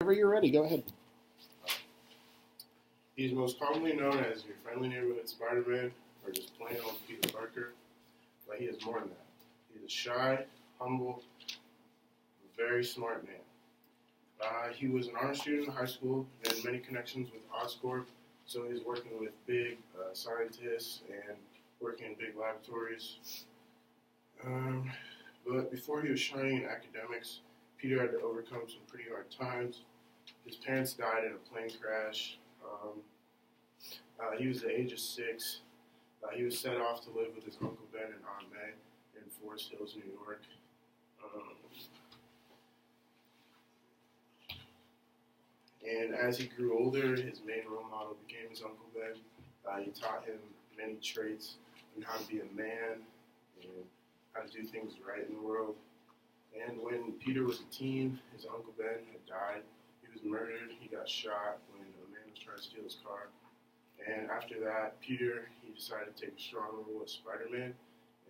Whenever you're ready, go ahead. He's most commonly known as your friendly neighborhood Spider-Man, or just plain old Peter Parker, but he is more than that. He's a shy, humble, very smart man. He was an honor student in high school and had many connections with Oscorp, so he was working with big scientists and working in big laboratories. But before he was shining in academics, Peter had to overcome some pretty hard times. His parents died in a plane crash. He was the age of 6. He was set off to live with his Uncle Ben and Aunt May in Forest Hills, New York. And as he grew older, his main role model became his Uncle Ben. He taught him many traits on how to be a man and how to do things right in the world. And when Peter was a teen, his Uncle Ben had died. He was murdered. He got shot when a man was trying to steal his car. And after that, Peter, he decided to take a strong role as Spider-Man,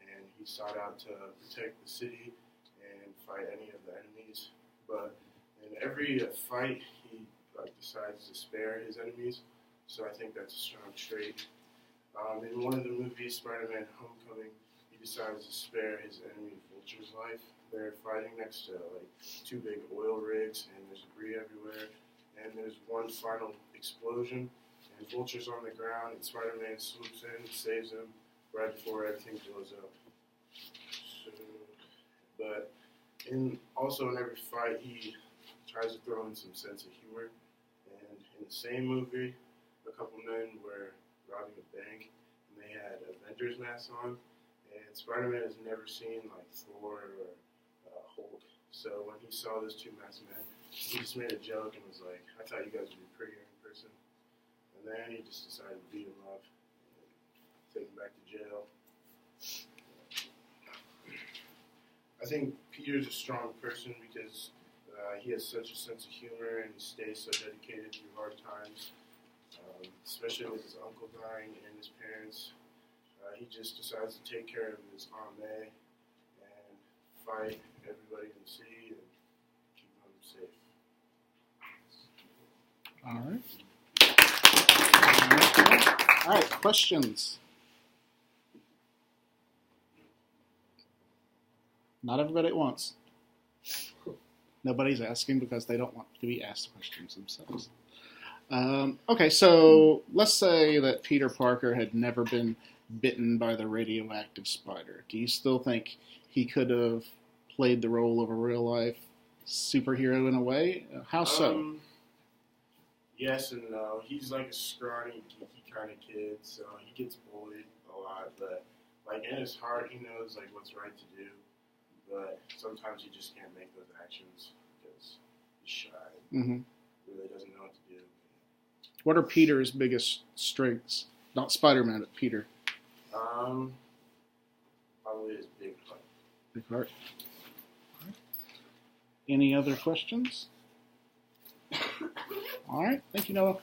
and he sought out to protect the city and fight any of the enemies. But in every fight, he decides to spare his enemies, so I think that's a strong trait. In one of the movies, Spider-Man Homecoming, he decides to spare his enemy Vulture's life. They're fighting next to like 2 big oil rigs, and there's debris everywhere, and there's one final explosion, and Vulture's on the ground, and Spider-Man swoops in and saves him right before everything blows up. But also in every fight, he tries to throw in some sense of humor. And in the same movie, a couple men were robbing a bank, and they had Avengers masks on. And Spider-Man has never seen like Thor or Hulk. So when he saw those 2 masked men, he just made a joke and was like, "I thought you guys would be prettier in person." And then he just decided to beat him up and take him back to jail. I think Peter's a strong person because he has such a sense of humor and he stays so dedicated through hard times, especially with his uncle dying and his parents. He just decides to take care of his Aunt May and fight everybody in the city and keep them safe. All right, questions? Not everybody at once. Nobody's asking because they don't want to be asked questions themselves. Okay, so let's say that Peter Parker had never been bitten by the radioactive spider. Do you still think he could have played the role of a real-life superhero in a way? How so? Yes and no. He's like a scrawny, geeky kind of kid, so he gets bullied a lot. But like in his heart, he knows like what's right to do. But sometimes he just can't make those actions because he's shy. Mm-hmm. Really doesn't know what to do. What are Peter's biggest strengths? Not Spider-Man, but Peter. Probably his big heart. Big heart. Any other questions? All right. Thank you, Noah.